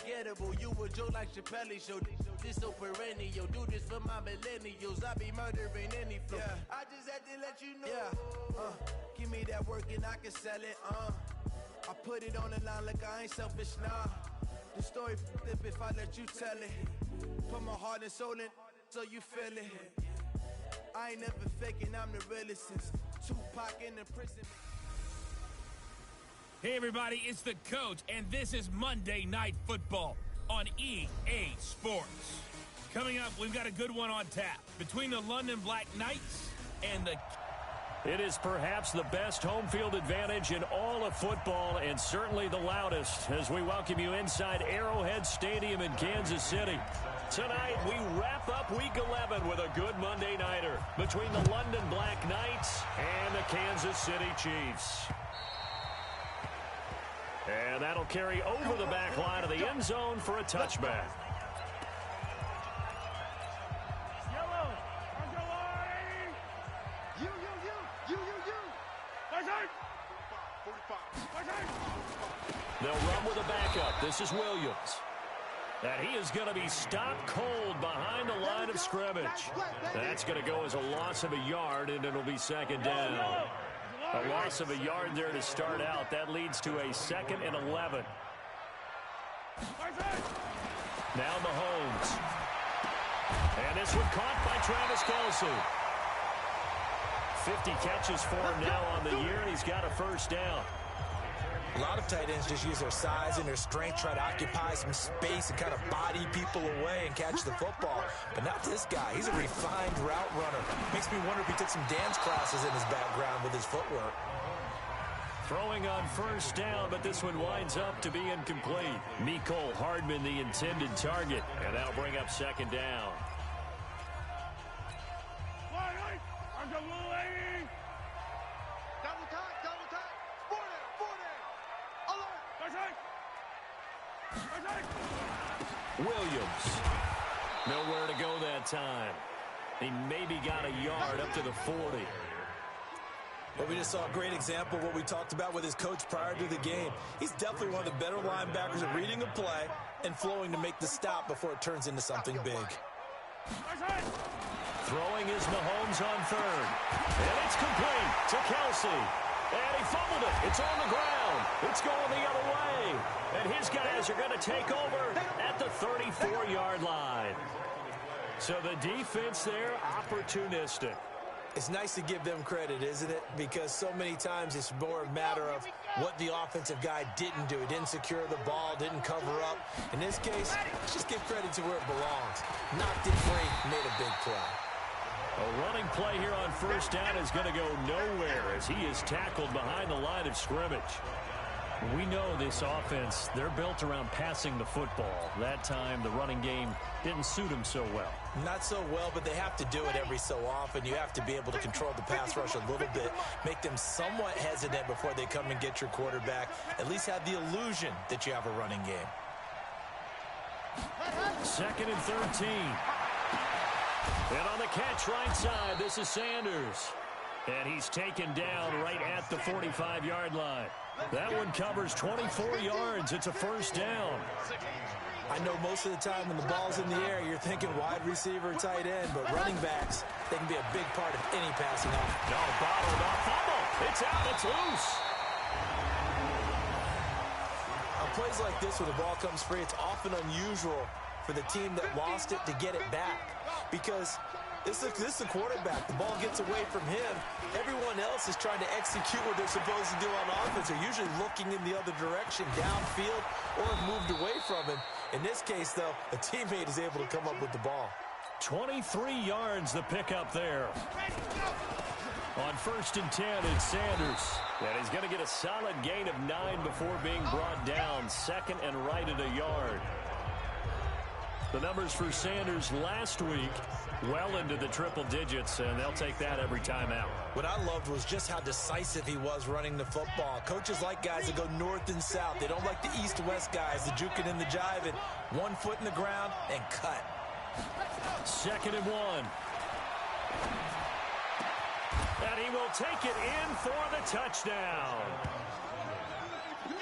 unforgettable. You a joke like Chappelle Show. This so perennial. Do this for my millennials. I be murdering any flow. Yeah. I just had to let you know. Yeah. Give me that work and I can sell it. I put it on the line like I ain't selfish, nah. The story flip if I let you tell it. Put my heart and soul in so you feel it. I ain't never faking, I'm the realest since Tupac in the prison. Hey everybody, it's the Coach, and this is Monday Night Football on EA Sports. Coming up, we've got a good one on tap between the London Black Knights and the... It is perhaps the best home field advantage in all of football, and certainly the loudest, as we welcome you inside Arrowhead Stadium in Kansas City. Tonight, we wrap up Week 11 with a good Monday nighter between the London Black Knights and the Kansas City Chiefs. And that'll carry over the back line of the end zone for a touchback. They'll run with a backup. This is Williams. And he is going to be stopped cold behind the line of scrimmage. That's going to go as a loss of a yard, and it'll be second down. A loss of a yard there to start out. That leads to a 2nd and 11. Now Mahomes. And this one caught by Travis Kelce. 50 catches for him now on the year, and he's got a first down. A lot of tight ends just use their size and their strength, try to occupy some space and kind of body people away and catch the football. But not this guy. He's a refined route runner. Makes me wonder if he took some dance classes in his background with his footwork. Throwing on first down, but this one winds up to be incomplete. Mecole Hardman, the intended target, and that'll bring up second down. Williams. Nowhere to go that time. He maybe got a yard up to the 40. Well, we just saw a great example of what we talked about with his coach prior to the game. He's definitely one of the better linebackers at reading a play and flowing to make the stop before it turns into something big. Throwing is Mahomes on third. And it's complete to Kelce. And he fumbled it. It's on the ground. It's going the other way. And his guys are going to take over at the 34-yard line. So the defense there, opportunistic. It's nice to give them credit, isn't it? Because so many times it's more a matter of what the offensive guy didn't do. He didn't secure the ball, didn't cover up. In this case, just give credit to where it belongs. Knocked it free, made a big play. A running play here on first down is going to go nowhere as he is tackled behind the line of scrimmage. We know this offense, they're built around passing the football. That time, the running game didn't suit him so well. Not so well, but they have to do it every so often. You have to be able to control the pass rush a little bit, make them somewhat hesitant before they come and get your quarterback. At least have the illusion that you have a running game. 2nd and 13. And on the catch right side, this is Sanders. And he's taken down right at the 45-yard line. That one covers 24 yards. It's a first down. I know most of the time when the ball's in the air, you're thinking wide receiver, tight end, but running backs, they can be a big part of any passing off. No, bottled up. Fumble. It's out. It's loose. On plays like this where the ball comes free, it's often unusual for the team that lost it to get it back because this is the quarterback. The ball gets away from him. Everyone else is trying to execute what they're supposed to do on offense. They're usually looking in the other direction, downfield, or have moved away from him. In this case, though, a teammate is able to come up with the ball. 23 yards the pickup there. On 1st and 10, it's Sanders. And he's going to get a solid gain of 9 before being brought down. 2nd and right at a yard. The numbers for Sanders last week, well into the triple digits, and they'll take that every time out. What I loved was just how decisive he was running the football. Coaches like guys that go north and south. They don't like the east-west guys, the juking and the jiving. 1 foot in the ground and cut. 2nd and 1. And he will take it in for the touchdown.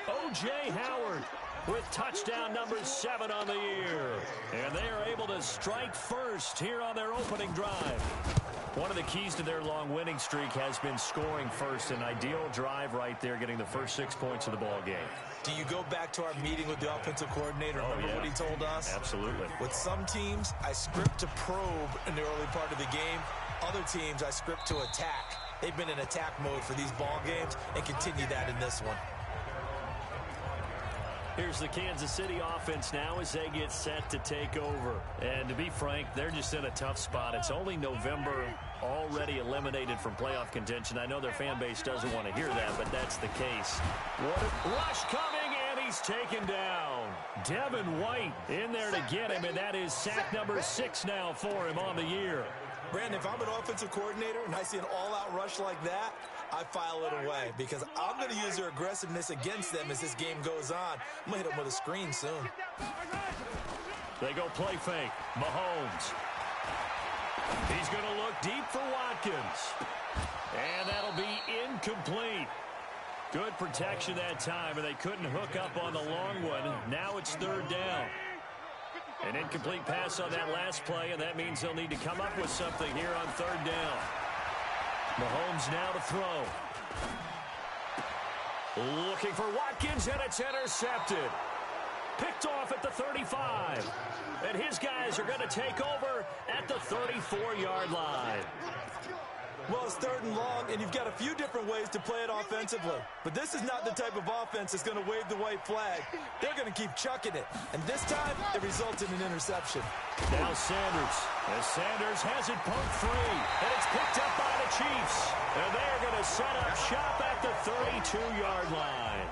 O.J. Howard with touchdown number 7 on the year. And they are able to strike first here on their opening drive. One of the keys to their long winning streak has been scoring first. An ideal drive right there, getting the first 6 points of the ball game. Do you go back to our meeting with the offensive coordinator? Remember what he told us? Absolutely. With some teams, I script to probe in the early part of the game. Other teams, I script to attack. They've been in attack mode for these ball games and continue that in this one. Here's the Kansas City offense now as they get set to take over. And to be frank, they're just in a tough spot. It's only November, already eliminated from playoff contention. I know their fan base doesn't want to hear that, but that's the case. What a rush coming, and he's taken down. Devin White in there to get him, and that is sack number 6 now for him on the year. Brandon, if I'm an offensive coordinator and I see an all-out rush like that, I file it away because I'm going to use their aggressiveness against them as this game goes on. I'm going to hit them with a screen soon. They go play fake. Mahomes. He's going to look deep for Watkins. And that'll be incomplete. Good protection that time, and they couldn't hook up on the long one. Now it's 3rd down. An incomplete pass on that last play, and that means they'll need to come up with something here on 3rd down. Mahomes now to throw. Looking for Watkins, and it's intercepted. Picked off at the 35. And his guys are going to take over at the 34-yard line. Well, it's 3rd and long, and you've got a few different ways to play it offensively. But this is not the type of offense that's going to wave the white flag. They're going to keep chucking it. And this time, it results in an interception. Now Sanders. As Sanders has it poked free. And it's picked up by the Chiefs. And they're going to set up shop at the 32-yard line.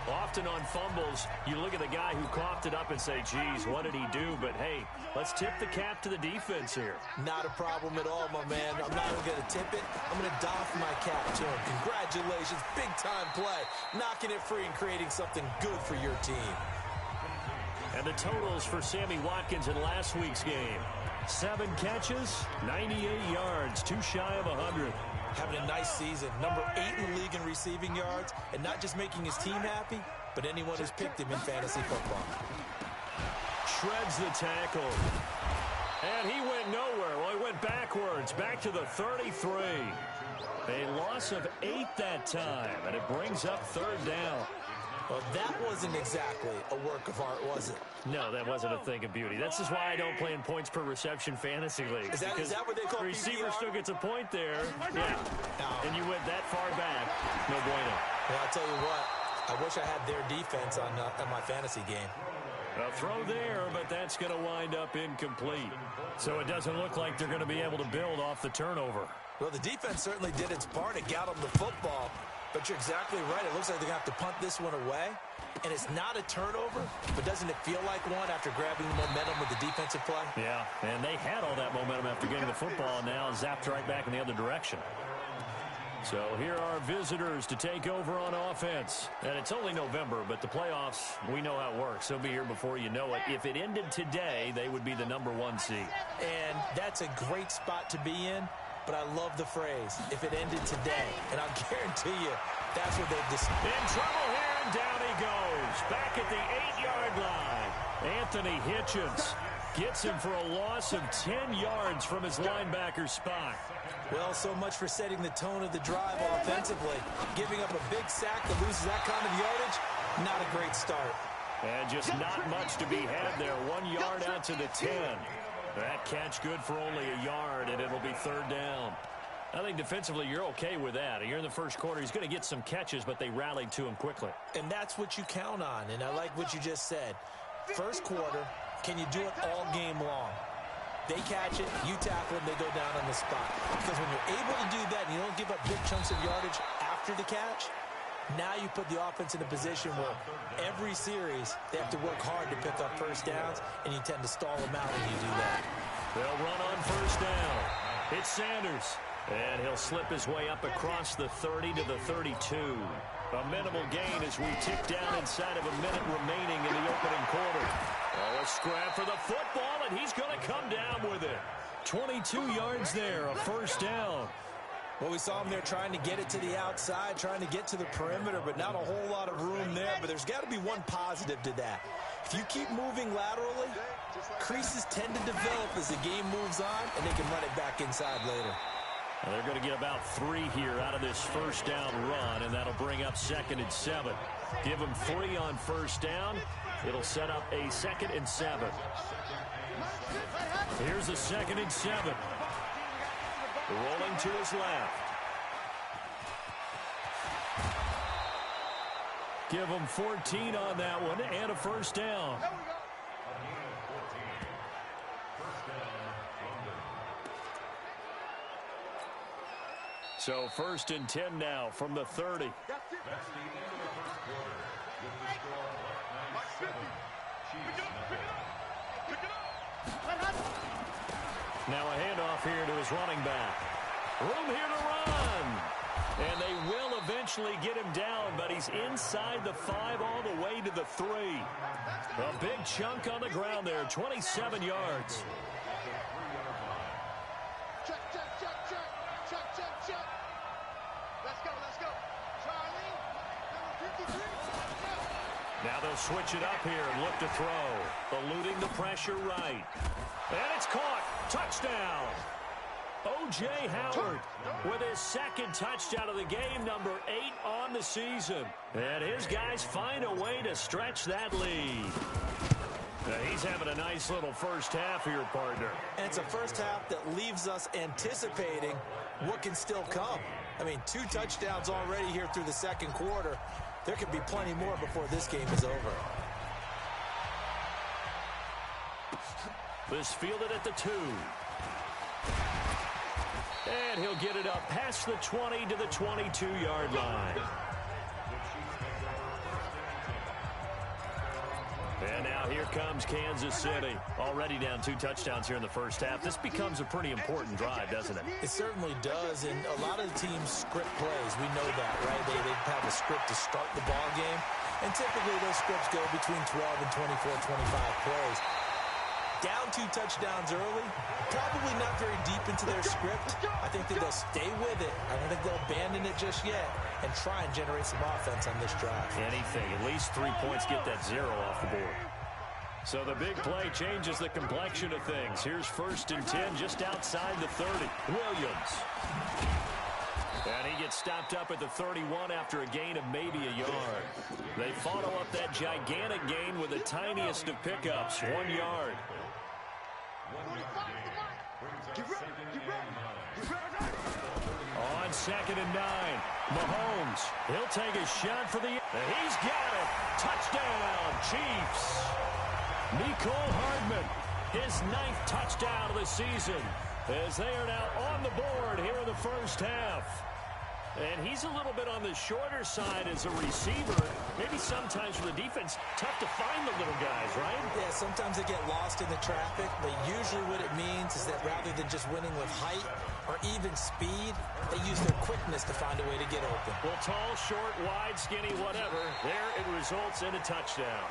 Often on fumbles, you look at the guy who coughed it up and say, geez, what did he do? But, hey, let's tip the cap to the defense here. Not a problem at all, my man. I'm not even going to tip it. I'm going to doff my cap to him. Congratulations. Big-time play. Knocking it free and creating something good for your team. And the totals for Sammy Watkins in last week's game. 7 catches, 98 yards, 2 shy of 100. Having a nice season. Number 8 in the league in receiving yards. And not just making his team happy, but anyone who's picked him in fantasy football. Shreds the tackle. And he went nowhere. Well, he went backwards. Back to the 33. A loss of 8 that time. And it brings up 3rd down. Well, that wasn't exactly a work of art, was it? No, that wasn't a thing of beauty. That's just why I don't play in points per reception fantasy leagues. Is that what they call receiver PPR? still gets a point there. Yeah. No. And you went that far back. No bueno. Well, I'll tell you what. I wish I had their defense on my fantasy game. A throw there, but that's going to wind up incomplete. So it doesn't look like they're going to be able to build off the turnover. Well, the defense certainly did its part. It got them the football. But you're exactly right. It looks like they're going to have to punt this one away. And it's not a turnover, but doesn't it feel like one after grabbing the momentum with the defensive play? Yeah, and they had all that momentum after getting the football, and now zapped right back in the other direction. So here are visitors to take over on offense. And it's only November, but the playoffs, we know how it works. They'll be here before you know it. If it ended today, they would be the number 1 seed. And that's a great spot to be in. But I love the phrase, if it ended today. And I'll guarantee you, that's what they've decided. In trouble here, and down he goes. Back at the 8-yard line. Anthony Hitchens gets him for a loss of 10 yards from his linebacker spot. Well, so much for setting the tone of the drive offensively. Giving up a big sack that loses that kind of yardage, not a great start. And just not much to be had there. 1 yard out to the 10. That catch good for only a yard, and it'll be 3rd down. I think defensively you're okay with that. You're in the first quarter. He's going to get some catches, but they rallied to him quickly. And that's what you count on, and I like what you just said. First quarter, can you do it all game long? They catch it, you tackle them, they go down on the spot. Because when you're able to do that and you don't give up big chunks of yardage after the catch, now you put the offense in a position where every series they have to work hard to pick up first downs, and you tend to stall them out when you do that. They'll run on 1st down. It's Sanders. And he'll slip his way up across the 30 to the 32. A minimal gain as we tick down inside of a minute remaining in the opening quarter. Oh, a scrap for the football, and he's going to come down with it. 22 yards there, a 1st down. Well, we saw him there trying to get it to the outside, trying to get to the perimeter, but not a whole lot of room there. But there's got to be one positive to that. If you keep moving laterally, creases tend to develop as the game moves on, and they can run it back inside later. And they're going to get about 3 here out of this first down run, and that'll bring up 2nd and 7. Give them 3 on first down. It'll set up a 2nd and 7. Here's a 2nd and 7. Rolling to his left. Give him 14 on that one and a first down. So 1st and 10 now from the 30. Now a handoff here to his running back. Room here to run. And they will eventually get him down, but he's inside the 5 all the way to the 3. A big chunk on the ground there, 27 yards. Check. Let's go. Charlie, number 53. Now they'll switch it up here and look to throw. Eluding the pressure right. And it's caught. Touchdown. O.J. Howard with his 2nd touchdown of the game, number 8 on the season. And his guys find a way to stretch that lead. Now he's having a nice little first half here, partner. And it's a first half that leaves us anticipating what can still come. I mean, 2 touchdowns already here through the 2nd quarter. There could be plenty more before this game is over. This fielded at the 2. And he'll get it up past the 20 to the 22-yard line. And now here comes Kansas City. Already down 2 touchdowns here in the first half. This becomes a pretty important drive, doesn't it? It certainly does, and a lot of the teams script plays. We know that, right? They have a script to start the ball game, and typically those scripts go between 12 and 24, 25 plays. Down 2 touchdowns early, probably not very deep into their script. I think that they'll stay with it. I don't think they'll abandon it just yet and try and generate some offense on this drive. Anything, at least 3 points, get that 0 off the board. So the big play changes the complexion of things. Here's 1st and 10 just outside the 30. Williams. And he gets stopped up at the 31 after a gain of maybe a yard. They follow up that gigantic gain with the tiniest of pickups, 1 yard. On 2nd and 9, Mahomes. He'll take a shot for the... And he's got it. Touchdown, Chiefs. Mecole Hardman, his 9th touchdown of the season, as they are now on the board here in the first half. And he's a little bit on the shorter side as a receiver. Maybe sometimes for the defense, tough to find the little guys, right? Yeah, sometimes they get lost in the traffic, but usually what it means is that rather than just winning with height or even speed, they use their quickness to find a way to get open. Well, tall, short, wide, skinny, whatever, there it results in a touchdown.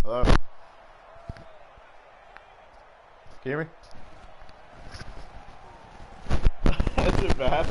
Hello? Can you hear me? Is it bad?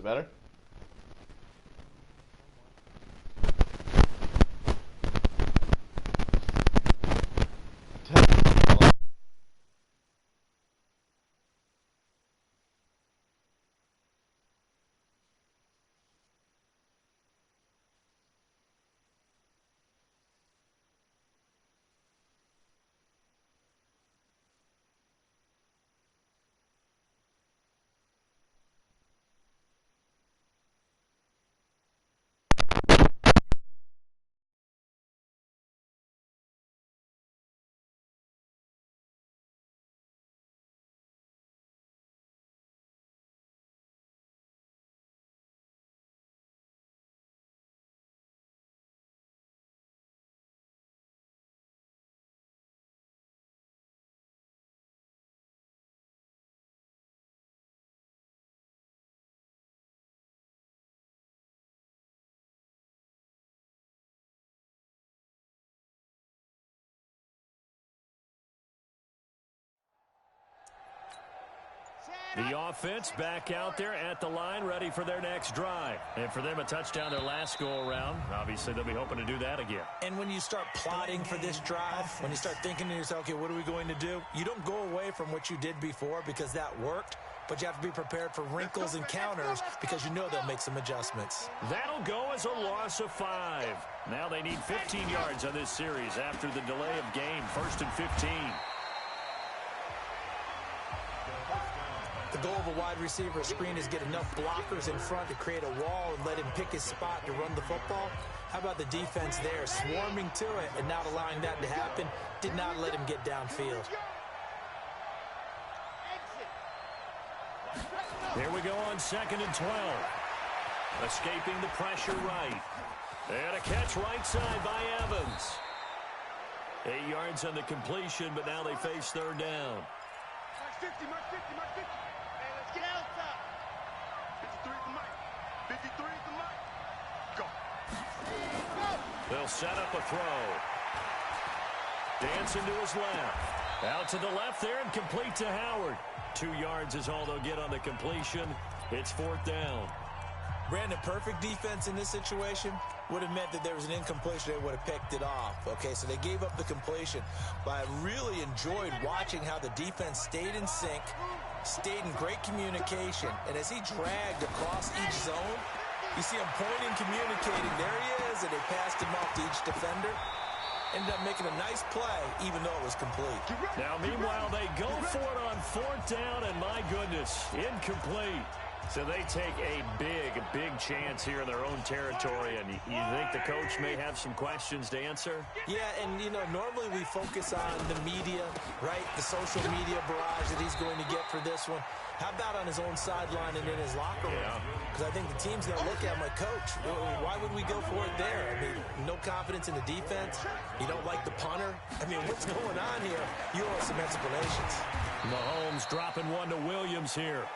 it better? The offense back out there at the line, ready for their next drive. And for them, a touchdown their last go-around. Obviously, they'll be hoping to do that again. And when you start plotting for this drive, when you start thinking to yourself, okay, what are we going to do? You don't go away from what you did before because that worked, but you have to be prepared for wrinkles and counters because you know they'll make some adjustments. That'll go as a loss of 5. Now they need 15 yards on this series after the delay of game. 1st and 15. The goal of a wide receiver screen is get enough blockers in front to create a wall and let him pick his spot to run the football. How about the defense there, swarming to it and not allowing that to happen? Did not let him get downfield. Here we go on 2nd and 12. Escaping the pressure right. And a catch right side by Evans. 8 yards on the completion, but now they face 3rd down. Mark 50, Mark 50, Mark 50. Hey, let's get out top. 53 at the mic. 53 at the mic. Go. They'll set up a throw. Dancing to his left. Out to the left there and complete to Howard. 2 yards is all they'll get on the completion. It's 4th down. Brandon, perfect defense in this situation would have meant that there was an incompletion. They would have picked it off. Okay, so they gave up the completion. But I really enjoyed watching how the defense stayed in sync, stayed in great communication. And as he dragged across each zone, you see him pointing, communicating. There he is, and they passed him off to each defender. Ended up making a nice play, even though it was complete. Now, meanwhile, they go for it on 4th down, and my goodness, incomplete. So they take a big chance here in their own territory, and you think the coach may have some questions to answer? Yeah, and, you know, normally we focus on the media, right, the social media barrage that he's going to get for this one. How about on his own sideline and in his locker room? Because I think the team's going to look at him like, Coach, why would we go for it there? I mean, no confidence in the defense. You don't like the punter. I mean, what's going on here? You owe us some explanations. Mahomes dropping one to Williams here.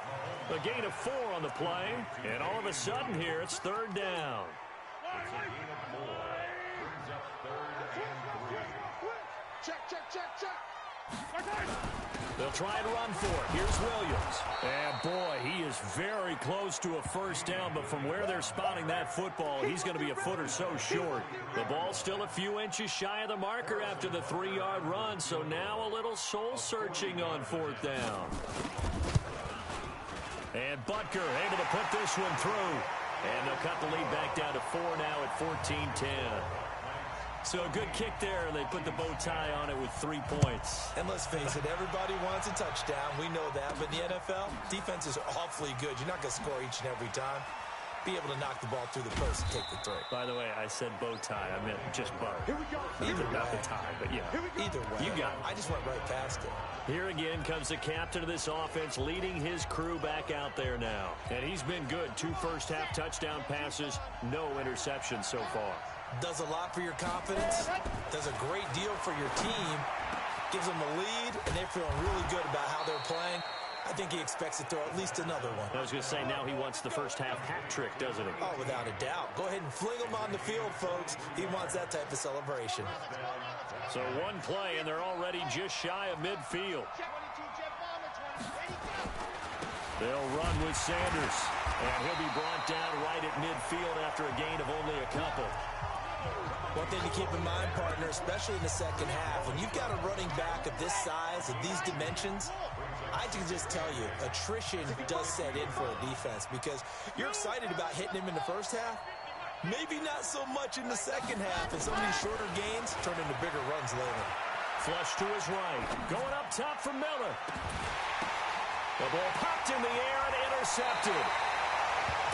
A gain of 4 on the play, and all of a sudden here, it's 3rd down. They'll try and run for it. Here's Williams. And, boy, he is very close to a 1st down, but from where they're spotting that football, he's going to be a foot or so short. The ball's still a few inches shy of the marker after the 3-yard run, so now a little soul-searching on 4th down. And Butker able to put this one through. And they'll cut the lead back down to 4 now at 14-10. So a good kick there, and they put the bow tie on it with 3 points. And let's face it, everybody wants a touchdown. We know that. But in the NFL, defense is awfully good. You're not going to score each and every time. Be able to knock the ball through the post and take the 3. By the way, I said bow tie. I meant just bow. Either not way. the tie, but yeah. Either way. You got it. I just went right past it. Here again comes the captain of this offense, leading his crew back out there now. And he's been good. 2 first-half touchdown passes, no interceptions so far. Does a lot for your confidence. Does a great deal for your team. Gives them the lead, and they're feeling really good about how they're playing. I think he expects to throw at least another one. I was going to say, now he wants the first-half hat trick, doesn't he? Oh, without a doubt. Go ahead and fling him on the field, folks. He wants that type of celebration. So 1 play, and they're already just shy of midfield. They'll run with Sanders. And he'll be brought down right at midfield after a gain of only a couple. One thing to keep in mind, partner, especially in the second half, when you've got a running back of this size, of these dimensions, I can just tell you, attrition does set in for a defense because you're excited about hitting him in the first half. Maybe not so much in the second half, and some of these shorter gains turn into bigger runs later. Flush to his right. Going up top for Miller. The ball popped in the air and intercepted.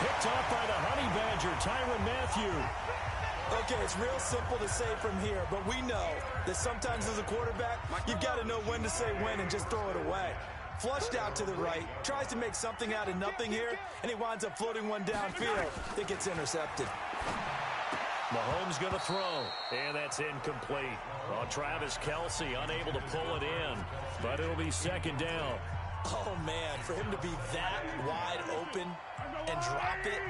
Picked off by the Honey Badger, Tyrann Mathieu. Okay, it's real simple to say from here, but we know that sometimes as a quarterback, you've got to know when to say when and just throw it away. Flushed out to the right, tries to make something out of nothing here, and he winds up floating one downfield that gets intercepted. Mahomes going to throw, and that's incomplete. Well, Travis Kelce unable to pull it in, but it'll be second down. Oh, man, for him to be that wide open and drop it,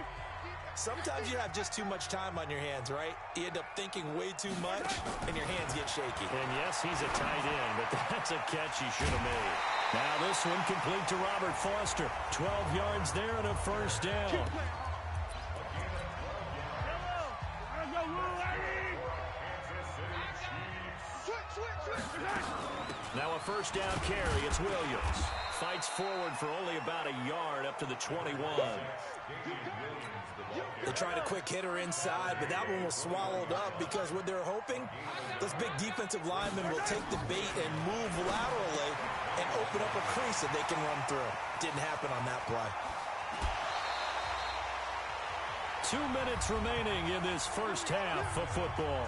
sometimes you have just too much time on your hands, right? You end up thinking way too much, and your hands get shaky. And yes, he's a tight end, but that's a catch he should have made. Now this one complete to Robert Foster. 12 yards there and a first down. Now a first down carry. It's Williams. Fights forward for only about a yard up to the 21. They tried a quick hitter inside, but that one was swallowed up because what they're hoping, those big defensive linemen will take the bait and move laterally and open up a crease that they can run through. Didn't happen on that play. 2 minutes remaining in this first half of football.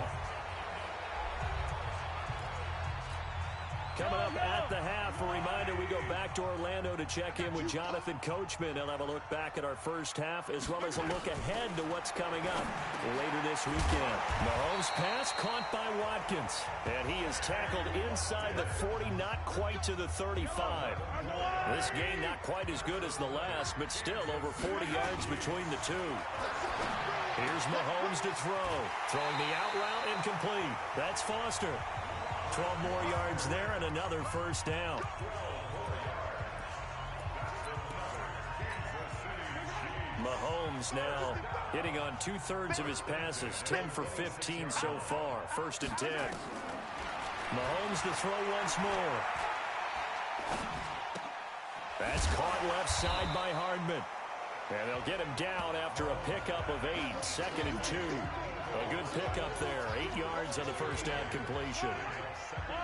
Coming up at the half, a reminder, we go back to Orlando to check in with Jonathan Coachman. He'll have a look back at our first half as well as a look ahead to what's coming up later this weekend. Mahomes' pass caught by Watkins, and he is tackled inside the 40, not quite to the 35. This game not quite as good as the last, but still over 40 yards between the two. Here's Mahomes to throw. Throwing the out route incomplete. That's Foster. 12 more yards there and another first down. Mahomes now hitting on 2/3 of his passes, 10 for 15 so far. 1st and 10. Mahomes to throw once more. That's caught left side by Hardman. And they'll get him down after a pickup of 8. 2nd and 2. A good pickup there. 8 yards on the first down completion.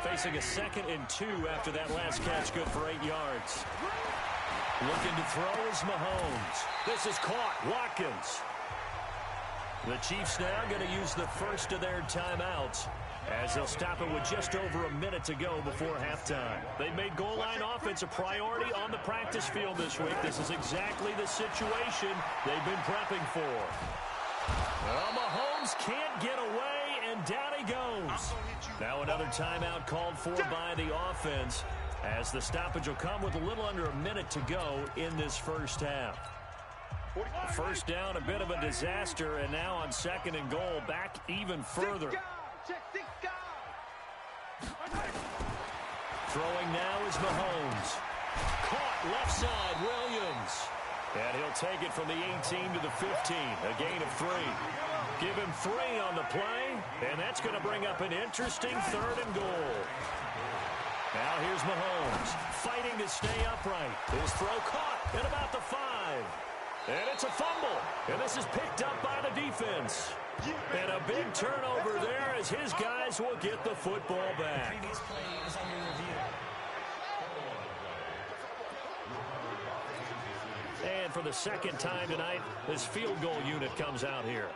Facing a 2nd and 2 after that last catch, good for 8 yards. Looking to throw is Mahomes. This is caught. Watkins. The Chiefs now going to use the first of their timeouts as they'll stop it with just over a minute to go before halftime. They've made goal line offense a priority on the practice field this week. This is exactly the situation they've been prepping for. Well, Mahomes can't get away, and down he goes. Now another timeout called for by the offense as the stoppage will come with a little under a minute to go in this first half. First down, a bit of a disaster, and now on 2nd and goal, back even further. Throwing now is Mahomes. Caught left side, Williams. And he'll take it from the 18 to the 15, a gain of 3. Give him 3 on the play, and that's going to bring up an interesting 3rd and goal. Now here's Mahomes, fighting to stay upright. His throw caught at about the 5. And it's a fumble, and this is picked up by the defense. And a big turnover there as his guys will get the football back. And for the 2nd time tonight, this field goal unit comes out here.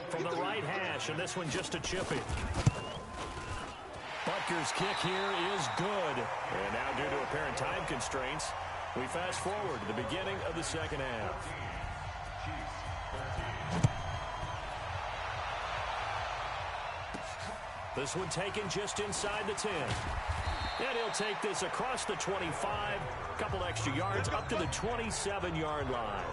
From the right hash, and this one just a chip it. Butker's kick here is good. And now due to apparent time constraints, we fast forward to the beginning of the 2nd half. This one taken just inside the 10. And he'll take this across the 25, a couple extra yards up to the 27-yard line.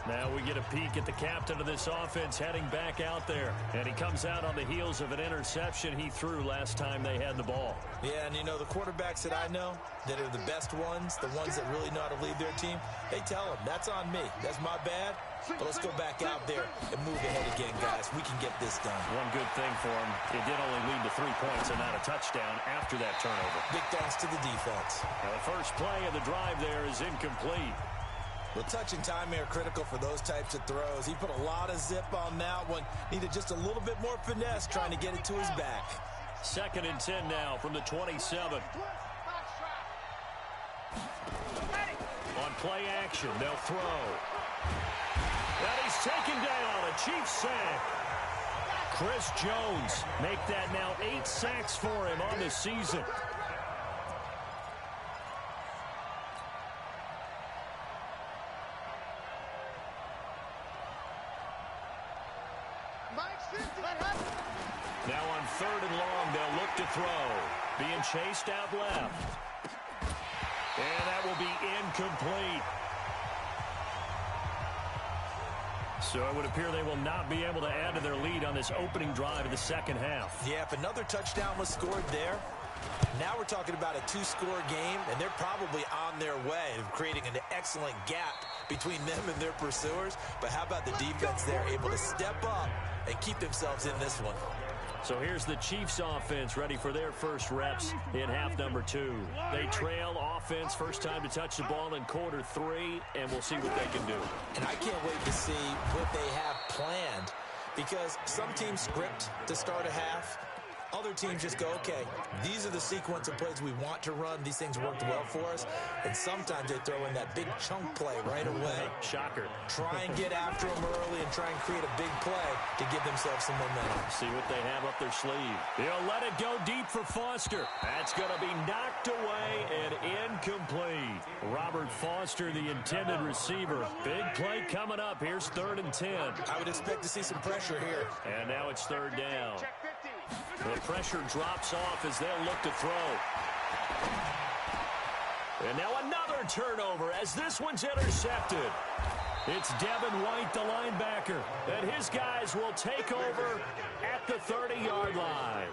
Now we get a peek at the captain of this offense heading back out there. And he comes out on the heels of an interception he threw last time they had the ball. Yeah, and you know, the quarterbacks that I know that are the best ones, the ones that really know how to lead their team, they tell them, that's on me. That's my bad. But let's go back out there and move ahead again, guys. We can get this done. One good thing for him, it did only lead to 3 points and not a touchdown after that turnover. Big thanks to the defense. Now the first play of the drive there is incomplete. Well, touch and time are critical for those types of throws. He put a lot of zip on that one. Needed just a little bit more finesse trying to get it to his back. 2nd and 10 now from the 27. On play action, they'll throw. And he's taken down, a Chiefs sack. Chris Jones make that now 8 sacks for him on the season. Now on 3rd and long, they'll look to throw. Being chased out left. And that will be incomplete. So it would appear they will not be able to add to their lead on this opening drive of the second half. Yeah, if another touchdown was scored there, now we're talking about a 2-score game, and they're probably on their way of creating an excellent gap between them and their pursuers. But how about the defense there, able to step up and keep themselves in this one? So here's the Chiefs offense ready for their first reps in half number 2. They trail offense, first time to touch the ball in quarter 3, and we'll see what they can do. And I can't wait to see what they have planned, because some teams script to start a half. Other teams just go, okay, these are the sequence of plays we want to run. These things worked well for us. And sometimes they throw in that big chunk play right away. Shocker. Try and get after them early and try and create a big play to give themselves some momentum. See what they have up their sleeve. They'll let it go deep for Foster. That's going to be knocked away and incomplete. Robert Foster, the intended receiver. Big play coming up. Here's 3rd and 10. I would expect to see some pressure here. And now it's 3rd down. The pressure drops off as they'll look to throw. And now another turnover as this one's intercepted. It's Devin White, the linebacker, and his guys will take over at the 30-yard line.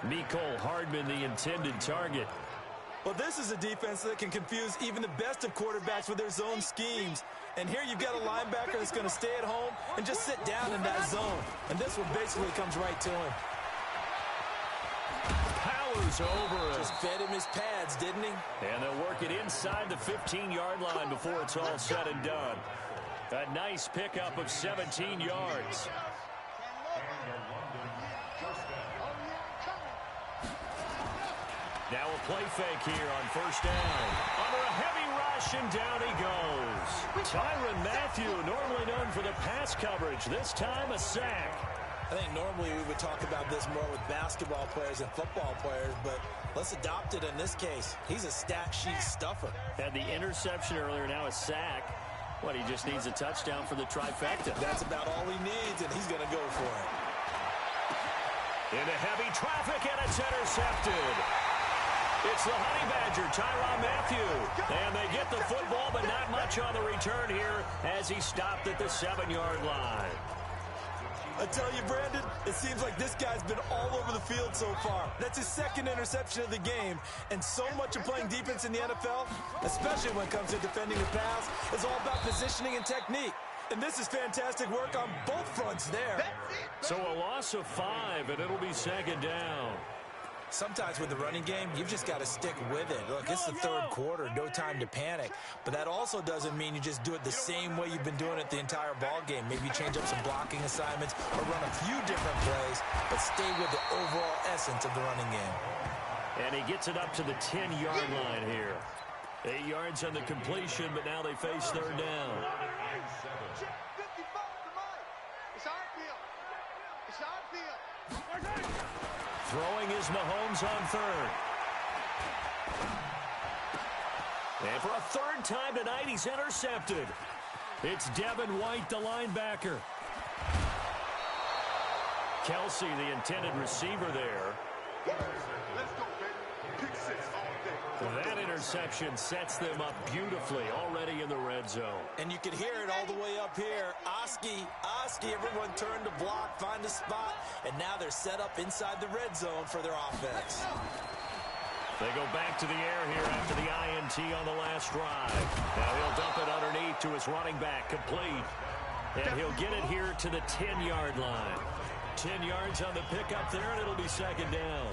Mecole Hardman, the intended target. Well, this is a defense that can confuse even the best of quarterbacks with their zone schemes. And here you've got a linebacker that's going to stay at home and just sit down in that zone. And this one basically comes right to him. Powers over him. Just fed him his pads, didn't he? And they'll work it inside the 15-yard line before it's all said and done. A nice pickup of 17 yards. Now a play fake here on 1st down. Under a heavy rush, and down he goes. Tyrann Mathieu, normally known for the pass coverage, this time a sack. I think normally we would talk about this more with basketball players and football players, but let's adopt it in this case. He's a stat sheet stuffer. Had the interception earlier, now a sack. What, he just needs a touchdown for the trifecta. That's about all he needs, and he's going to go for it. Into heavy traffic, and it's intercepted. It's the Honey Badger, Tyrann Mathieu. And they get the football, but not much on the return here as he stopped at the 7-yard line. I tell you, Brandon, it seems like this guy's been all over the field so far. That's his 2nd interception of the game. And so much of playing defense in the NFL, especially when it comes to defending the pass, is all about positioning and technique. And this is fantastic work on both fronts there. So a loss of 5, and it'll be 2nd down. Sometimes with the running game, you've just got to stick with it. Look, it's the 3rd quarter, no time to panic. But that also doesn't mean you just do it the same way you've been doing it the entire ball game. Maybe change up some blocking assignments or run a few different plays, but stay with the overall essence of the running game. And he gets it up to the 10-yard line here. 8 yards on the completion, but now they face 3rd down. Throwing is Mahomes on 3rd. And for a 3rd time tonight, he's intercepted. It's Devin White, the linebacker. Kelsey, the intended receiver there. Let's go, baby. Pick 6 all day. That interception sets them up beautifully already in the red zone. And you can hear it all the way up here. Oski, everyone turned to block, find a spot, and now they're set up inside the red zone for their offense. They go back to the air here after the INT on the last drive. Now he'll dump it underneath to his running back, complete. And he'll get it here to the 10-yard line. 10 yards on the pickup there, and it'll be second down.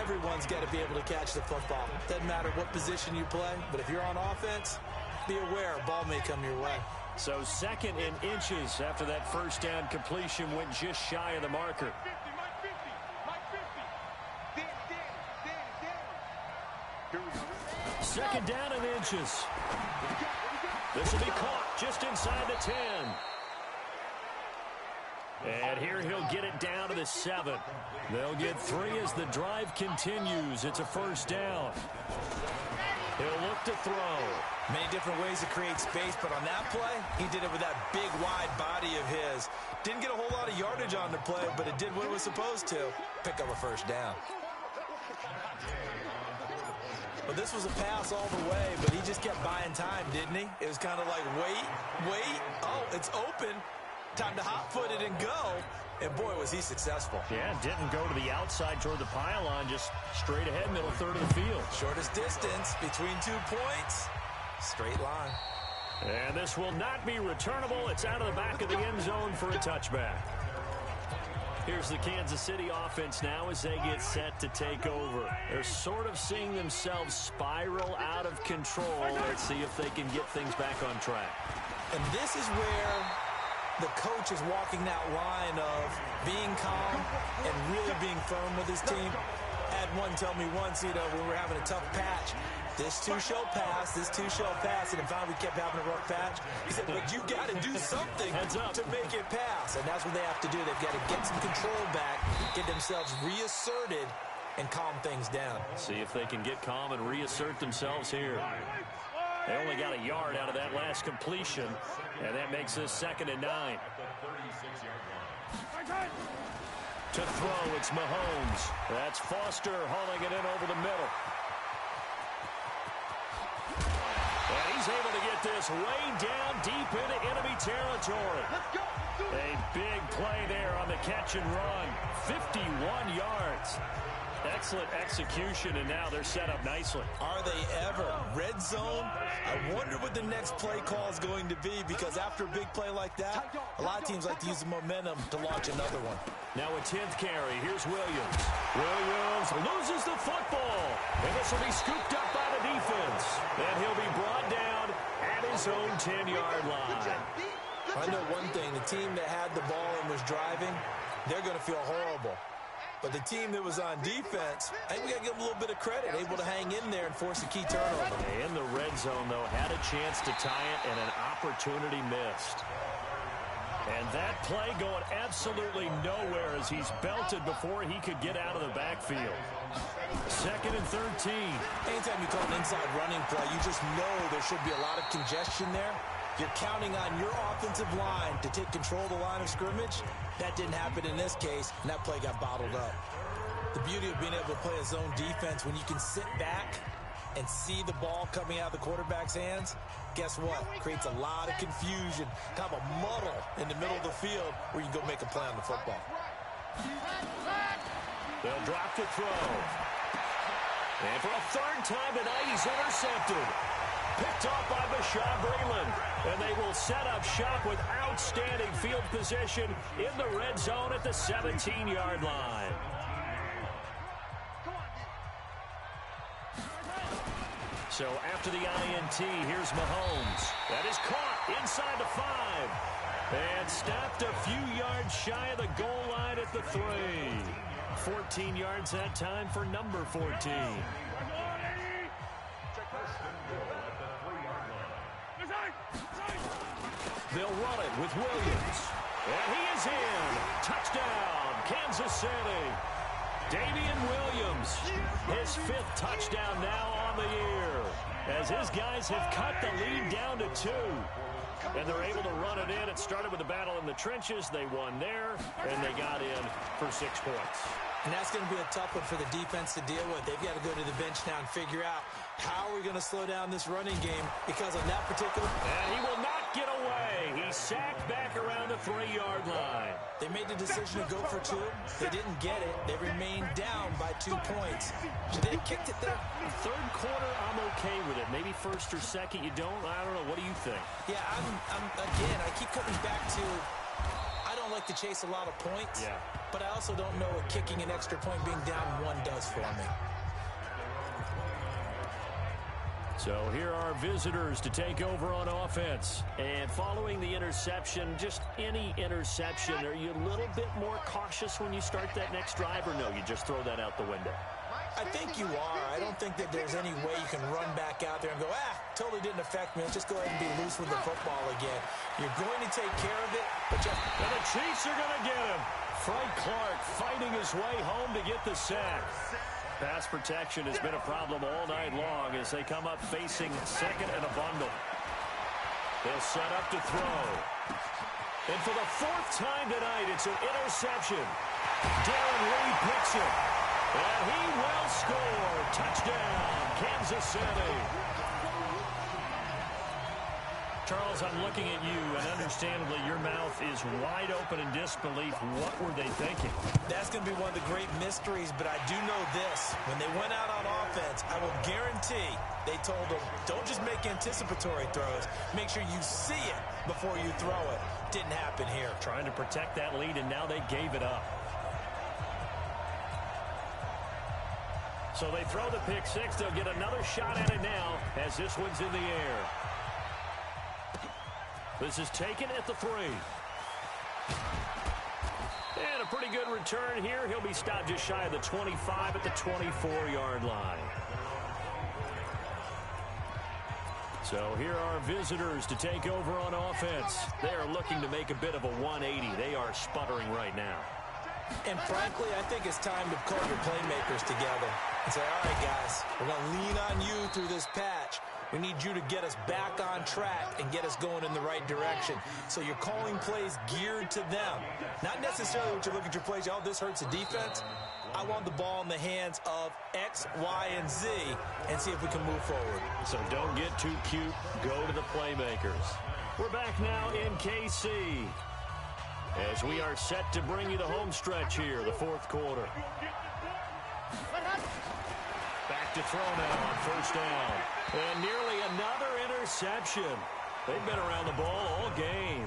Everyone's got to be able to catch the football. Doesn't matter what position you play, but if you're on offense, be aware a ball may come your way. So second and inches after that first down completion went just shy of the marker. Second down and inches. This will be caught just inside the 10. And here he'll get it down to the 7. They'll get 3 as the drive continues. It's a first down. He'll look to throw. Many different ways to create space, but on that play, he did it with that big, wide body of his. Didn't get a whole lot of yardage on the play, but it did what it was supposed to. Pick up a first down. Well, this was a pass all the way, but he just kept buying time, didn't he? It was kind of like, wait. Oh, it's open. Time to hot-foot it and go. And, boy, was he successful. Yeah, didn't go to the outside toward the pylon, just straight ahead, middle third of the field. Shortest distance between 2 points. Straight line. And this will not be returnable. It's out of the back of the end zone for a touchback. Here's the Kansas City offense now as they get set to take over. They're sort of seeing themselves spiral out of control. Let's see if they can get things back on track. And this is where the coach is walking that line of being calm and really being firm with his team. I had one tell me once, when we were having a tough patch, this too shall pass, and if finally we kept having a rough patch, he said, but you got to do something to make it pass, and that's what they have to do. They've got to get some control back, get themselves reasserted, and calm things down. See if they can get calm and reassert themselves here. They only got a yard out of that last completion, and that makes this 2nd and 9. To throw, it's Mahomes. That's Foster hauling it in over the middle. And he's able to get this way down deep into enemy territory. A big play there on the catch and run. 51 yards. Excellent execution, and now they're set up nicely. Are they ever? Red zone? I wonder what the next play call is going to be, because after a big play like that, a lot of teams like to use the momentum to launch another one. Now a 10th carry. Here's Williams. Williams loses the football, and this will be scooped up by the defense. And he'll be brought down at his own 10-yard line. I know one thing. The team that had the ball and was driving, they're going to feel horrible. But the team that was on defense, I think we got to give them a little bit of credit, able to hang in there and force a key turnover. In the red zone, though, had a chance to tie it, and an opportunity missed. And that play going absolutely nowhere as he's belted before he could get out of the backfield. 2nd and 13. Anytime you call an inside running play, you just know there should be a lot of congestion there. You're counting on your offensive line to take control of the line of scrimmage. That didn't happen in this case, and that play got bottled up. The beauty of being able to play a zone defense when you can sit back and see the ball coming out of the quarterback's hands, guess what? Creates a lot of confusion, kind of a muddle in the middle of the field where you can go make a play on the football. They'll drop to throw. And for a 3rd time tonight, he's intercepted. Picked off by Bashaud Breeland. And they will set up shop with outstanding field position in the red zone at the 17-yard line. So after the INT, here's Mahomes. That is caught inside the 5. And stopped a few yards shy of the goal line at the 3. 14 yards that time for number 14. They'll run it with Williams. And he is in. Touchdown, Kansas City. Damian Williams, his 5th touchdown now on the year, as his guys have cut the lead down to 2. And they're able to run it in. It started with a battle in the trenches. They won there, and they got in for 6 points. And that's going to be a tough one for the defense to deal with. They've got to go to the bench now and figure out how are we going to slow down this running game, because on that particular... And he will not get away. He's sacked back around the 3-yard line. They made the decision to go for 2. They didn't get it. They remained down by 2 points. Should they have kicked it there? Third quarter, I'm okay with it. Maybe first or second, you don't? I don't know. What do you think? Yeah, again, I keep coming back to... I don't like to chase a lot of points, but I also don't know what kicking an extra point being down 1 does for me. So here are visitors to take over on offense. And following the interception, just any interception, are you a little bit more cautious when you start that next drive, or no, you just throw that out the window? I think you are. I don't think that there's any way you can run back out there and go, totally didn't affect me. Let's just go ahead and be loose with the football again. You're going to take care of it, but and the Chiefs are going to get him. Frank Clark fighting his way home to get the sack. Pass protection has been a problem all night long as they come up facing second and a bundle. They'll set up to throw. And for the 4th time tonight, it's an interception. Darren Lee picks it. And he will score. Touchdown, Kansas City. Charles, I'm looking at you, and understandably, your mouth is wide open in disbelief. What were they thinking? That's going to be one of the great mysteries, but I do know this. When they went out on offense, I will guarantee they told them, don't just make anticipatory throws. Make sure you see it before you throw it. Didn't happen here. Trying to protect that lead, and now they gave it up. So they throw the pick 6. They'll get another shot at it now as this one's in the air. This is taken at the 3. And a pretty good return here. He'll be stopped just shy of the 25 at the 24-yard line. So here are visitors to take over on offense. They are looking to make a bit of a 180. They are sputtering right now. And frankly, I think it's time to call your playmakers together and say, all right, guys, we're going to lean on you through this patch. We need you to get us back on track and get us going in the right direction. So you're calling plays geared to them. Not necessarily what you look at your plays, oh, this hurts the defense. I want the ball in the hands of X, Y, and Z and see if we can move forward. So don't get too cute. Go to the playmakers. We're back now in KC as we are set to bring you the home stretch here, the 4th quarter. Back to throw now on 1st down. And nearly another interception. They've been around the ball all game.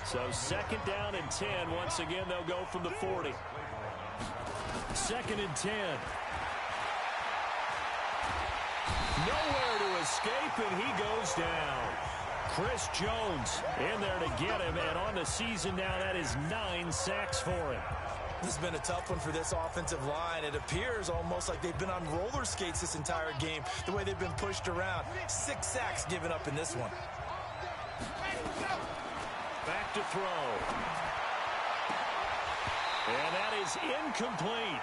So 2nd down and 10. Once again, they'll go from the 40. 2nd and 10. Nowhere to escape, and he goes down. Chris Jones in there to get him, and on the season now, that is 9 sacks for him. This has been a tough one for this offensive line. It appears almost like they've been on roller skates this entire game, the way they've been pushed around. 6 sacks given up in this one. Back to throw. And that is incomplete.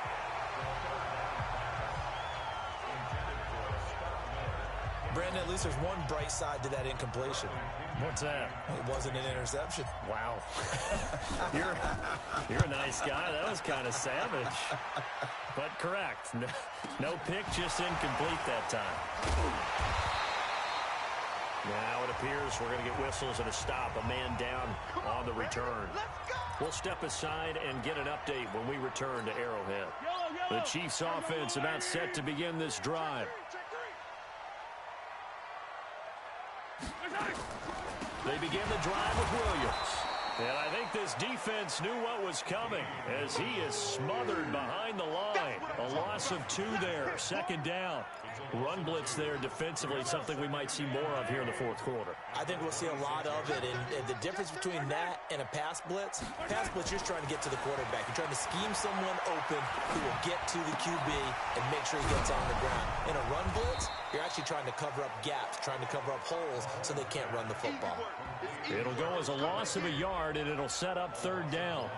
Brandon, at least there's one bright side to that incompletion. What's that? It wasn't an interception. Wow. You're a nice guy. That was kind of savage. But correct. No pick, just incomplete that time. Now it appears we're going to get whistles and a stop. A man down on the return. We'll step aside and get an update when we return to Arrowhead. The Chiefs offense about set to begin this drive. They began the drive with Williams. And I think this defense knew what was coming as he is smothered behind the line. A loss of 2 there, 2nd down. Run blitz there defensively, something we might see more of here in the 4th quarter. I think we'll see a lot of it, and the difference between that and a pass blitz, you're just trying to get to the quarterback. You're trying to scheme someone open who will get to the QB and make sure he gets on the ground. In a run blitz, you're actually trying to cover up gaps, trying to cover up holes so they can't run the football. It'll go as a loss of a yard, and it'll set up 3rd down.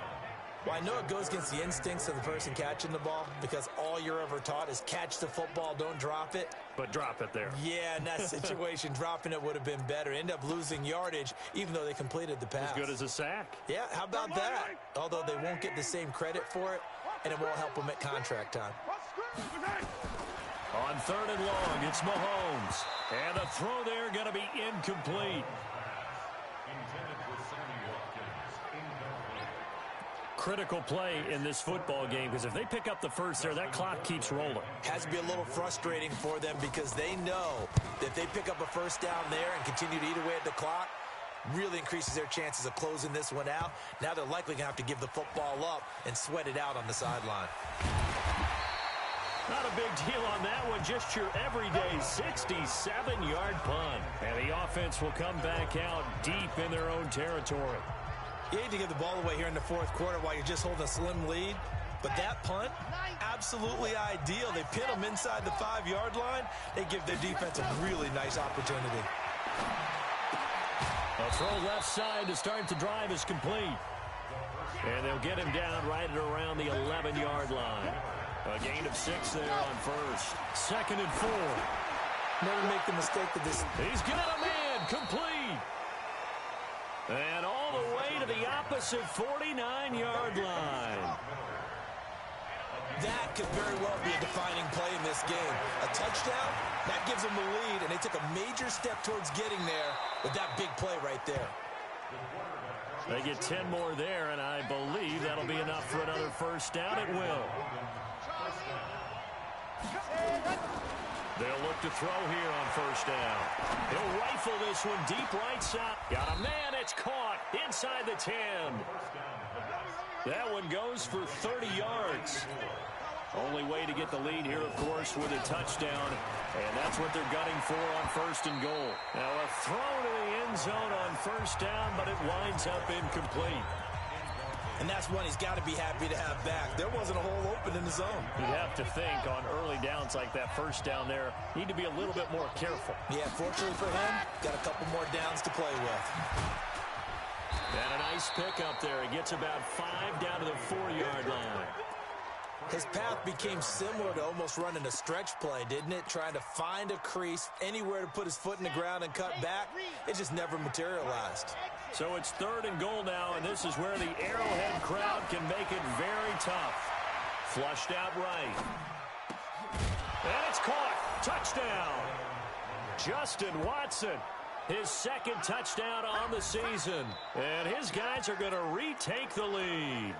Well, I know it goes against the instincts of the person catching the ball because all you're ever taught is catch the football, don't drop it. But drop it there. Yeah, in that situation, dropping it would have been better. End up losing yardage, even though they completed the pass. As good as a sack. Yeah, how about that? Although they won't get the same credit for it, and it won't help them at contract time. On 3rd and long, it's Mahomes. And the throw there going to be incomplete. Critical play in this football game because if they pick up the first there, that clock keeps rolling. Has to be a little frustrating for them because they know that if they pick up a first down there and continue to eat away at the clock, really increases their chances of closing this one out. Now they're likely going to have to give the football up and sweat it out on the sideline. Not a big deal on that one, just your everyday 67-yard punt. And the offense will come back out deep in their own territory. You hate to give the ball away here in the fourth quarter while you're just holding a slim lead, but that punt, absolutely ideal. They pin them inside the 5-yard line. They give their defense a really nice opportunity. A throw left side to start the drive is complete. And they'll get him down right at around the 11-yard line. A gain of 6 there on first. 2nd and 4. Never make the mistake of this. He's got a man complete. And all the way to the opposite 49-yard line. That could very well be a defining play in this game. A touchdown, that gives them the lead, and they took a major step towards getting there with that big play right there. They get 10 more there, and I believe that'll be enough for another first down. It will. They'll look to throw here on first down. He'll rifle this one deep right side. Got a man. It's caught inside the 10. That one goes for 30 yards. Only way to get the lead here, of course, with a touchdown. And that's what they're gunning for on 1st and goal. Now a throw to the end zone on first down, but it winds up incomplete. And that's one he's got to be happy to have back. There wasn't a hole open in the zone. You'd have to think on early downs like that first down there, need to be a little bit more careful. Yeah, fortunately for him, got a couple more downs to play with. And a nice pickup there. He gets about 5 down to the 4-yard line. His path became similar to almost running a stretch play, didn't it? Trying to find a crease, anywhere to put his foot in the ground and cut back. It just never materialized. So it's 3rd and goal now, and this is where the Arrowhead crowd can make it very tough. Flushed out right. And it's caught. Touchdown. Justin Watson, his 2nd touchdown on the season. And his guys are going to retake the lead.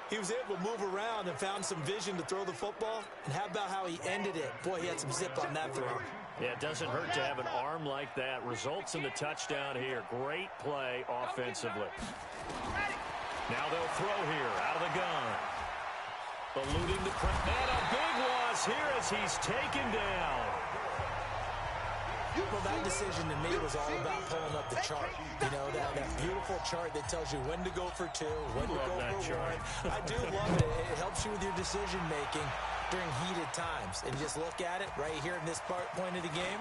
He was able to move around and found some vision to throw the football. And how about how he ended it? Boy, he had some zip on that throw. Yeah, it doesn't hurt to have an arm like that. Results in the touchdown here. Great play offensively. Now they'll throw here out of the gun. Eluding the crowd. And a big loss here as he's taken down. Well, that decision to me was all about pulling up the chart. You know, that beautiful chart that tells you when to go for 2, when to go for 1. I do love it. It helps you with your decision-making during heated times. And just look at it right here in this point of the game.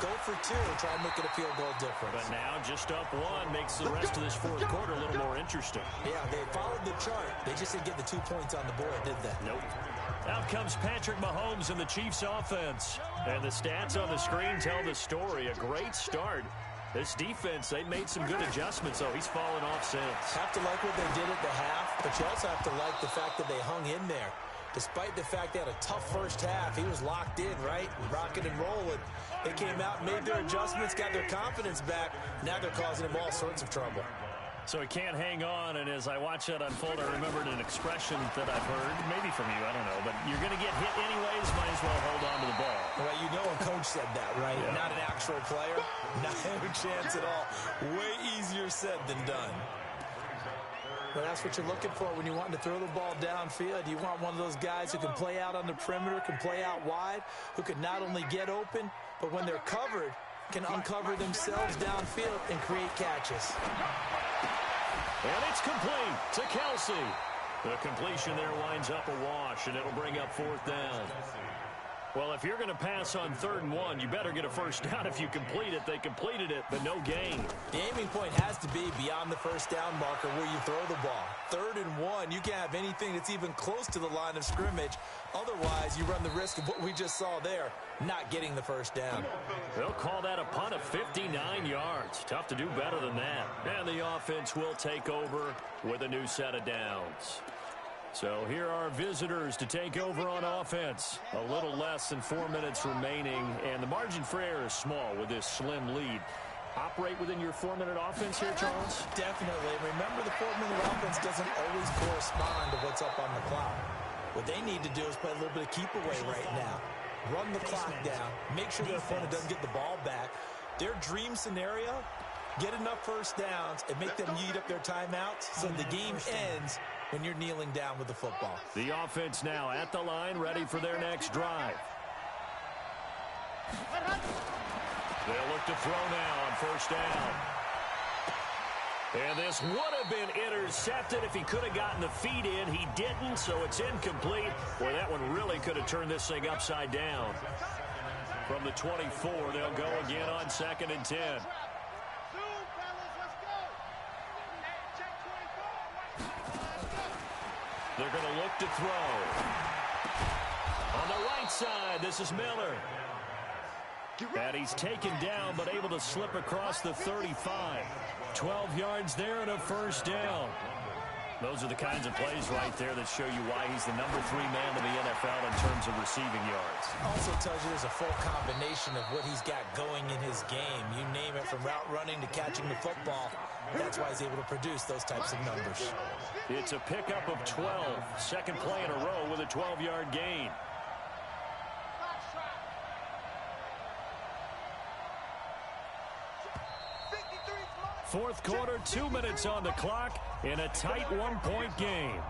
Go for 2. Try and make it a field goal difference. But now just up 1 makes the rest of this fourth quarter a little more interesting. Yeah, they followed the chart. They just didn't get the 2 points on the board, did they? Nope. Out comes Patrick Mahomes and the Chiefs offense. And the stats on the screen tell the story. A great start. This defense, they made some good adjustments, though. He's fallen off since. Have to like what they did at the half, but you also have to like the fact that they hung in there. Despite the fact they had a tough first half, he was locked in, right? Rocking and rolling. They came out and made their adjustments, got their confidence back. Now they're causing him all sorts of trouble. So he can't hang on, and as I watch that unfold, I remembered an expression that I've heard, maybe from you, I don't know, but you're going to get hit anyways, might as well hold on to the ball. Well, you know a coach said that, right? Yeah. Not an actual player. Not a chance at all. Way easier said than done. But that's what you're looking for when you're wanting to throw the ball downfield. You want one of those guys who can play out on the perimeter, can play out wide, who can not only get open, but when they're covered, can uncover themselves downfield and create catches. And it's complete to Kelsey. The completion there winds up a wash, and it'll bring up 4th down. Well, if you're going to pass on 3rd and 1, you better get a first down if you complete it. They completed it, but no gain. The aiming point has to be beyond the first down marker where you throw the ball. 3rd and 1, you can't have anything that's even close to the line of scrimmage. Otherwise, you run the risk of what we just saw there, not getting the first down. They'll call that a punt of 59 yards. Tough to do better than that. And the offense will take over with a new set of downs. So here are visitors to take over on offense. A little less than 4 minutes remaining, and the margin for error is small with this slim lead. Operate within your 4-minute offense here, Charles? Definitely. Remember, the 4-minute offense doesn't always correspond to what's up on the clock. What they need to do is play a little bit of keep away right now. Run the clock down. Make sure their opponent doesn't get the ball back. Their dream scenario, get enough first downs and make them eat up their timeouts so the game ends when you're kneeling down with the football. The offense now at the line, ready for their next drive. They'll look to throw now on first down. And this would have been intercepted if he could have gotten the feet in. He didn't, so it's incomplete. Boy, that one really could have turned this thing upside down. From the 24, they'll go again on 2nd and 10. They're going to look to throw. On the right side, this is Miller. And he's taken down, but able to slip across the 35. 12 yards there and a first down. Those are the kinds of plays right there that show you why he's the #3 man in the NFL in terms of receiving yards. Also tells you there's a full combination of what he's got going in his game. You name it, from route running to catching the football. That's why he's able to produce those types of numbers. It's a pickup of 12. Second play in a row with a 12-yard gain. Fourth quarter, 2 minutes on the clock in a tight 1-point game.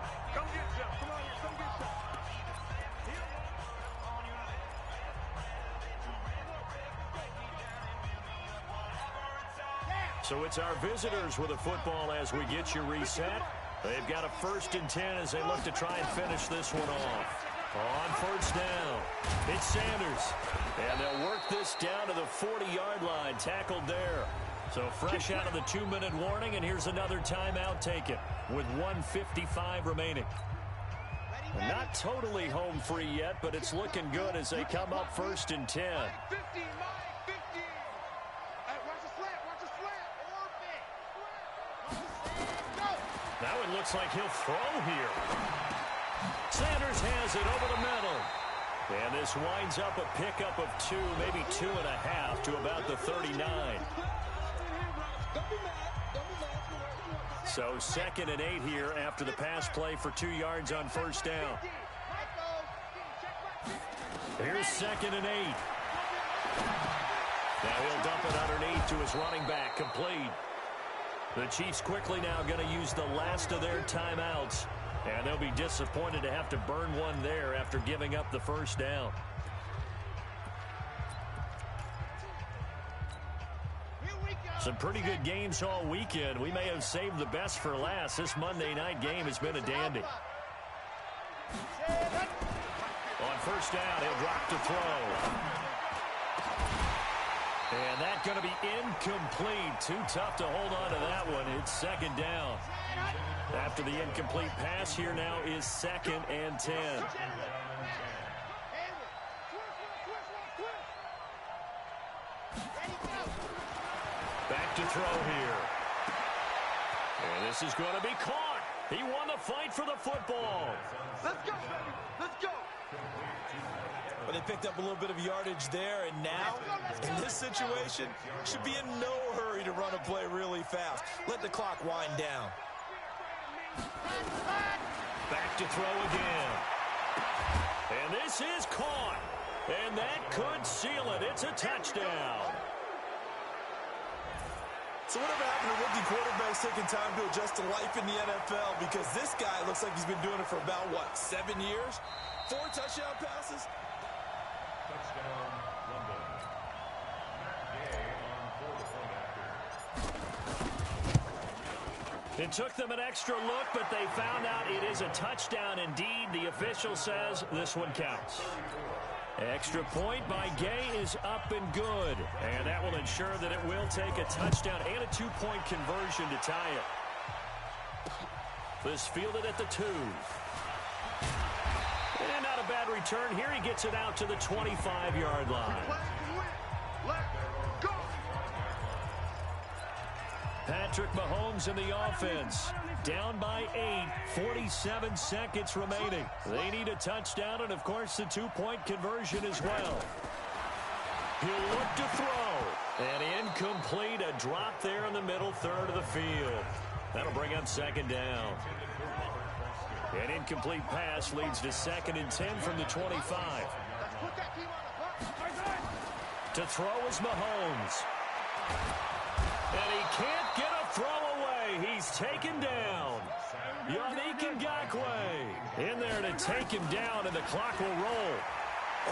So it's our visitors with the football as we get you reset. They've got a 1st and 10 as they look to try and finish this one off. On first down, it's Sanders. And they'll work this down to the 40-yard line, tackled there. So fresh out of the 2-minute warning, and here's another timeout taken with 1:55 remaining. Not totally home free yet, but it's looking good as they come up 1st and 10. Now it looks like he'll throw here. Sanders has it over the middle. And this winds up a pickup of 2, maybe 2.5 to about the 39. So 2nd and 8 here after the pass play for 2 yards on first down. Here's 2nd and 8. Now he'll dump it underneath to his running back, complete. The Chiefs quickly now going to use the last of their timeouts, and they'll be disappointed to have to burn one there after giving up the first down. Some pretty good games all weekend. We may have saved the best for last. This Monday night game has been a dandy. On first down, he'll drop to throw. And that's going to be incomplete. Too tough to hold on to that one. It's 2nd down. After the incomplete pass, here now is 2nd and 10. Back to throw here. And this is going to be caught. He won the fight for the football. Let's go, baby. Let's go. But they picked up a little bit of yardage there, and now, in this situation, should be in no hurry to run a play really fast. Let the clock wind down. Back to throw again. And this is caught. And that could seal it. It's a touchdown. So whatever happened to rookie quarterbacks taking time to adjust to life in the NFL? Because this guy looks like he's been doing it for about, 7 years? 4 touchdown passes? It took them an extra look, but they found out it is a touchdown indeed. The official says this one counts. Extra point by Gay is up and good. And that will ensure that it will take a touchdown and a 2-point conversion to tie it. This fielded at the 2. And not a bad return here. He gets it out to the 25-yard line. Patrick Mahomes in the offense. Down by 8, 47 seconds remaining. They need a touchdown and, of course, the 2-point conversion as well. He'll look to throw. And incomplete, a drop there in the middle third of the field. That'll bring up second down. An incomplete pass leads to 2nd and 10 from the 25. To throw is Mahomes. And he can't get a throw away. He's taken down. Yannick Ngakoue in there to take him down, and the clock will roll.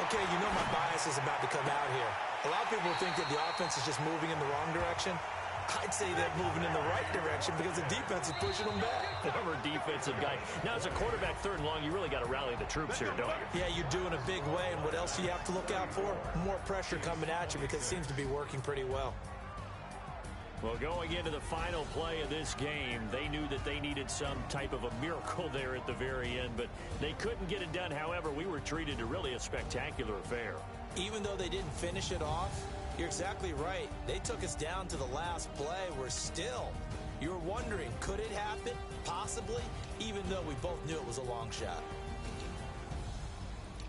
Okay, you know my bias is about to come out here. A lot of people think that the offense is just moving in the wrong direction. I'd say they're moving in the right direction because the defense is pushing them back. Former defensive guy. Now, as a quarterback 3rd and long, you really got to rally the troops here, don't you? Yeah, you do in a big way. And what else do you have to look out for? More pressure coming at you because it seems to be working pretty well. Well, going into the final play of this game, they knew that they needed some type of a miracle there at the very end, but they couldn't get it done. However, we were treated to really a spectacular affair. Even though they didn't finish it off, you're exactly right. They took us down to the last play. You're wondering, could it happen? Possibly, even though we both knew it was a long shot.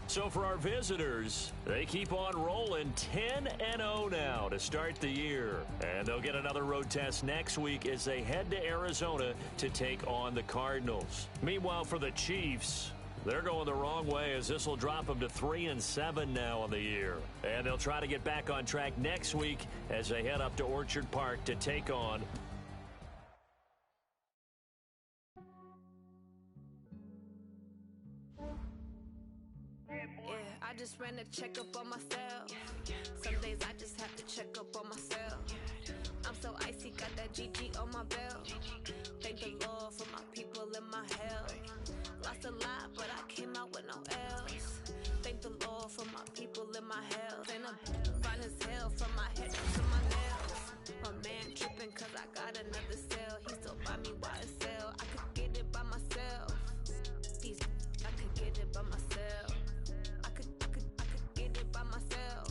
So for our visitors, they keep on rolling 10-0 now to start the year. And they'll get another road test next week as they head to Arizona to take on the Cardinals. Meanwhile, for the Chiefs, they're going the wrong way as this will drop them to 3-7 now on the year. And they'll try to get back on track next week as they head up to Orchard Park to take on I just ran a checkup on myself. Some days I just have to check up on myself. I'm so icy, got that GG on my belt. Thank the Lord for my people and my health. Lost a lot, but I came out with no else. Thank the Lord for my people and my health. And I'm fine as hell from my head to my nails. My man tripping cause I got another cell. He still buy me YSL. I could get it by myself. I could get it by myself. By myself.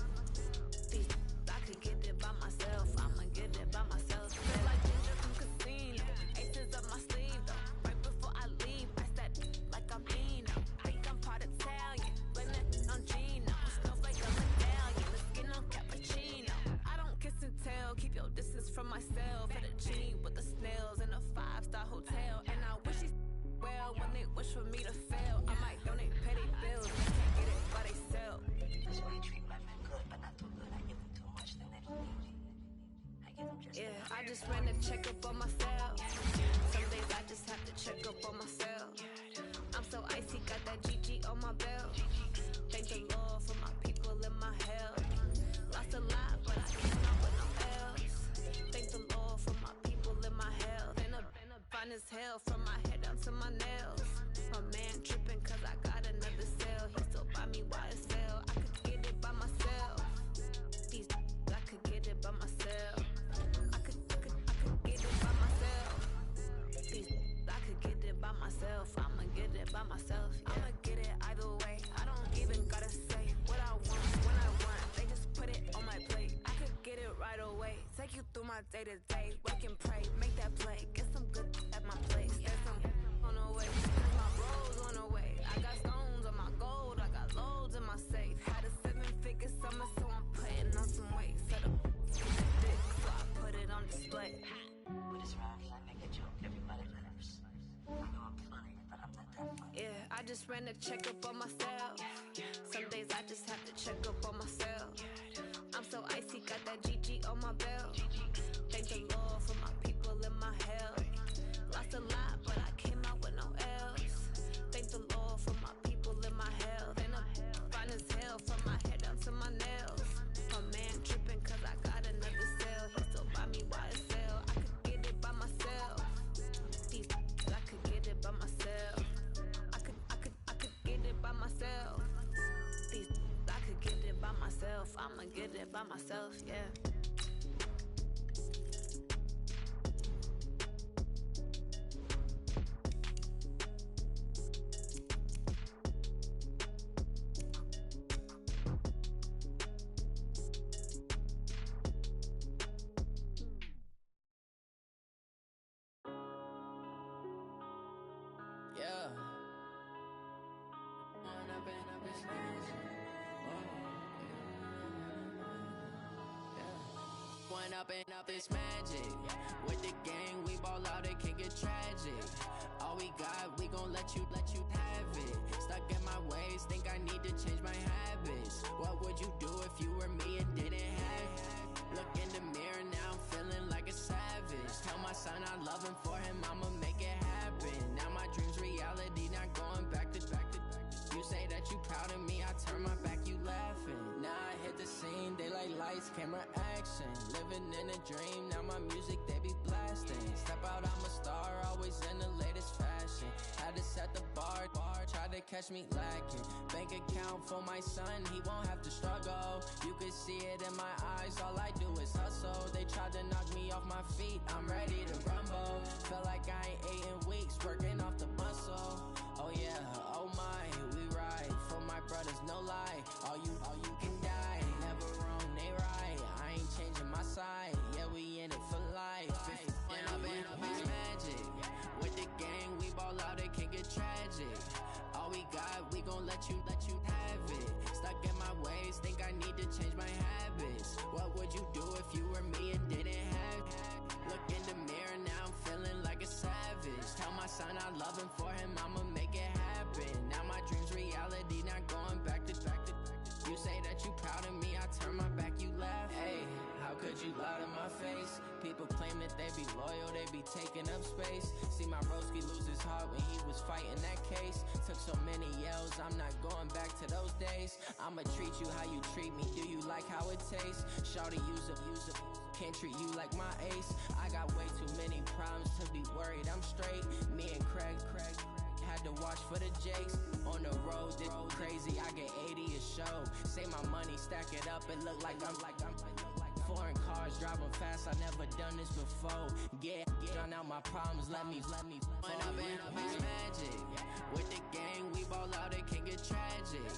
I could get it by myself. I'ma get it by myself. Feel like ginger from casino. Aces up my sleeve though. Right before I leave, I start like I'm Dino. Think I'm part Italian. Blame that on Gino. Snowflake a medallion. The skin on cappuccino. I don't kiss and tell. Keep your distance from myself. At a G with the snails in a 5-star hotel. And I wish he's well when they wish for me to fail. I might donate petty bills. They can't get it by they sell. That's why I treat my men good, but not too good. I give them too much, then they don't need me. I give them just I just ran a checkup on myself. Some days I just have to check up on myself. I'm so icy, got that GG on my belt. Thank the Lord for my people and my health. Lost a lot, but I came out with no else. Thank the Lord for my people and my health. And I'm fine as hell from my head down to my nails. My man tripping cause I got another cell. He still buy me YSL. I could get it by myself. I could get it by myself. I could get it by myself. I could get it by myself. I'ma get it by myself. I'ma get it either way. I don't even gotta say what I want when I want. They just put it on my plate. I could get it right away. Take you through my day to day. Work and pray. Make that play. Get some good at my place. There's some on the way. My bros on the way. I got stones on my gold. I got loads in my safe. Had a 7-figure summer, so I'm putting on some weight. Set up dick, so I put it on display. With this round, I make a joke. Everybody laughs. I know I'm funny, but I'm not that funny. I just ran a checkup on myself. Some days I just have to check up on myself. I'm so icy, got that GG on my belt. Thank the Lord for my people and my health. Lost a lot, but I came out with no else. Thank the Lord for my people and my health. And I'm fine as hell from my head down to my nails. My man tripping cause I got another cell. He still buy me YSL. I could get it by myself. I could get it by myself. I could get it by myself. I could I'ma get it by myself, yeah. Up this magic. With the gang, we ball out, it can get tragic. All we got, we gon' let you have it. Stuck in my ways, think I need to change my habits. What would you do if you were me and didn't have it? Look in the mirror, now I'm feeling like a savage. Tell my son I love him, for him I'ma make it happen. Now my dream's reality, not going back to. You say that you proud of me, I turn my back, you laughing. Now I hit the scene, daylight lights, camera action. Living in a dream, now my music, they be blasting. Step out, I'm a star, always in the latest fashion. Had to set the bar, try to catch me lacking. Bank account for my son, he won't have to struggle. You can see it in my eyes, all I do is hustle. They tried to knock me off my feet, I'm ready to rumble. Felt like I ain't ate in weeks, working off the muscle. Oh yeah, oh my, we ride for my brothers, no lie. All you can die, never wrong, they right. I ain't changing my side, yeah, we in it for life. When up in it's magic. With the gang, we ball out, it can get tragic. All we got, we gon' let you have it. Stuck in my ways, think I need to change my habits. What would you do if you were me and didn't have it? Look in the mirror, now I'm feeling like a savage. Tell my son I love him, for him I'ma make it happen. Now my dream's reality, not going back to. You say that you proud of me, I turn my back, you laugh. Hey, how could you lie to my face? People claim that they be loyal, they be taking up space. See my broski lose his heart when he was fighting that case. Took so many yells, I'm not going back to those days. I'ma treat you how you treat me, do you like how it tastes? Shawty, use up, can't treat you like my ace. I got way too many problems to be worried, I'm straight. Me and Craig had to watch for the Jakes. On the road, this crazy, I get 80 a show. Say my money, stack it up, it look like I'm foreign cars, driving fast, I never done this before. Drown out my problems, let me When up in it's magic. With the gang, we ball out, it can get tragic.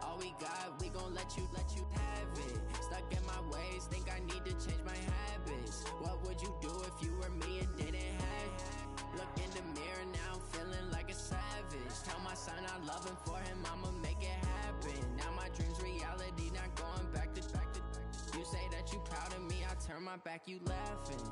All we got, we gon' let you have it. Stuck in my ways, think I need to change my habits. What would you do if you were me and didn't have it? Look in the mirror, now I'm feeling like a savage. Tell my son I love him, for him I'ma make it happen. Now my dream's reality, not going back to. You say that you proud of me, I turn my back, you laughing.